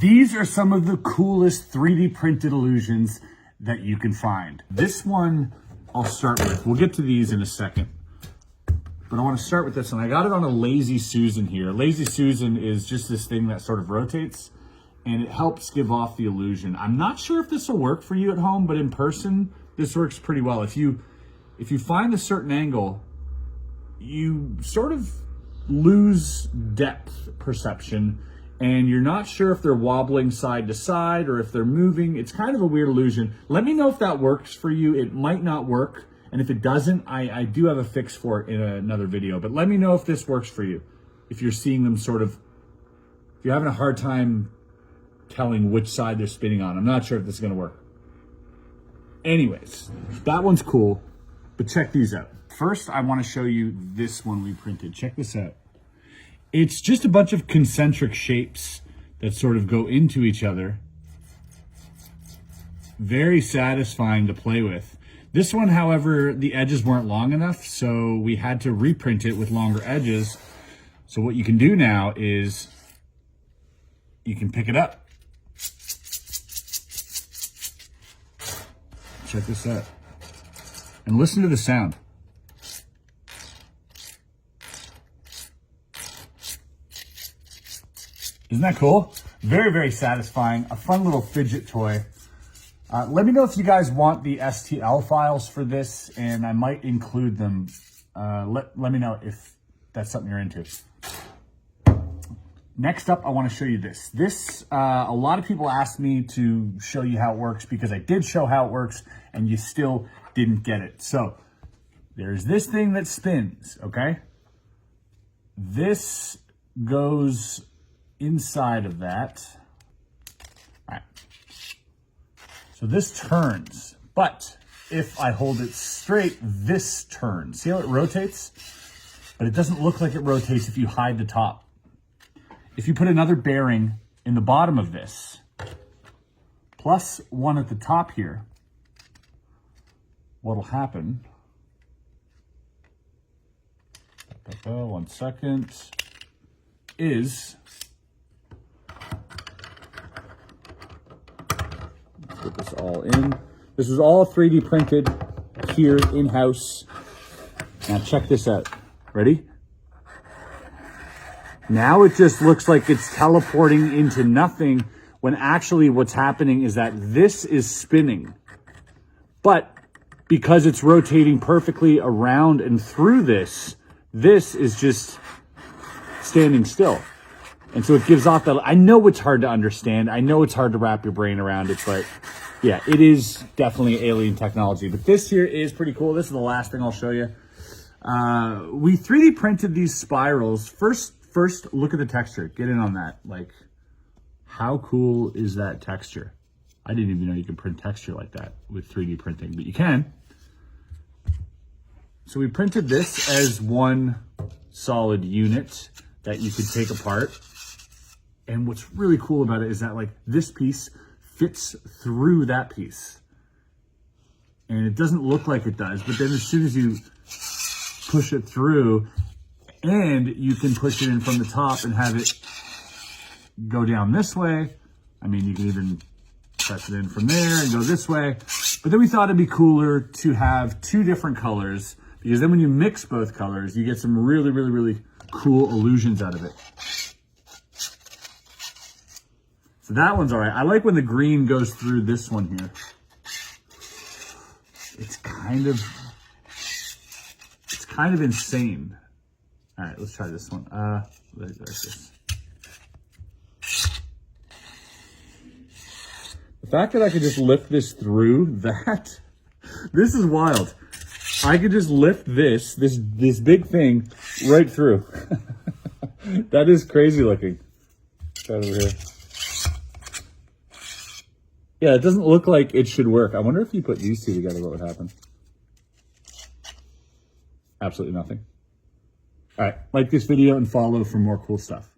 These are some of the coolest 3D printed illusions that you can find. This one I'll start with. We'll get to these in a second. But I want to start with this one. I got it on a Lazy Susan here. Lazy Susan is just this thing that sort of rotates and it helps give off the illusion. I'm not sure if this will work for you at home, but in person, this works pretty well. If you find a certain angle, you sort of lose depth perception and you're not sure if they're wobbling side to side or if they're moving. It's kind of a weird illusion. Let me know if that works for you. It might not work. And if it doesn't, I do have a fix for it in another video. But let me know if this works for you. If you're seeing them sort of, if you're having a hard time telling which side they're spinning on. I'm not sure if this is going to work. Anyways, that one's cool. But check these out. First, I want to show you this one we printed. Check this out. It's just a bunch of concentric shapes that sort of go into each other. Very satisfying to play with. This one, however, the edges weren't long enough, so we had to reprint it with longer edges. So what you can do now is you can pick it up. Check this out. And listen to the sound. Isn't that cool? Very, very satisfying. A fun little fidget toy. Let me know if you guys want the STL files for this, and I might include them. Let me know if that's something you're into. Next up, I want to show you this. A lot of people asked me to show you how it works because I did show how it works, and you still didn't get it. So there's this thing that spins, okay? This goes inside of that. All right. So this turns, but if I hold it straight, this turns. See how it rotates? But it doesn't look like it rotates if you hide the top. If you put another bearing in the bottom of this, plus one at the top here, what'll happen, 1 second, is, put this all in. This is all 3D printed here in-house. Now check this out. Ready? Now it just looks like it's teleporting into nothing when actually what's happening is that this is spinning. But because it's rotating perfectly around and through this, this is just standing still. And so it gives off that. I know it's hard to understand. I know it's hard to wrap your brain around it, but yeah, it is definitely alien technology. But this here is pretty cool. This is the last thing I'll show you. We 3D printed these spirals. First, look at the texture. Get in on that. Like, how cool is that texture? I didn't even know you could print texture like that with 3D printing, but you can. So we printed this as one solid unit that you could take apart. And what's really cool about it is that like this piece fits through that piece. And it doesn't look like it does, but then as soon as you push it through, and you can push it in from the top and have it go down this way. I mean, you can even press it in from there and go this way. But then we thought it'd be cooler to have two different colors, because then when you mix both colors, you get some really, really, really cool illusions out of it. So that one's all right. I like when the green goes through this one here. It's kind of insane. All right, let's try this one. Like this. The fact that I could just lift this through that, this is wild. I could just lift this big thing right through. That is crazy looking. Try it over here. Yeah, it doesn't look like it should work. I wonder if you put these two together, what would happen? Absolutely nothing. All right, like this video and follow for more cool stuff.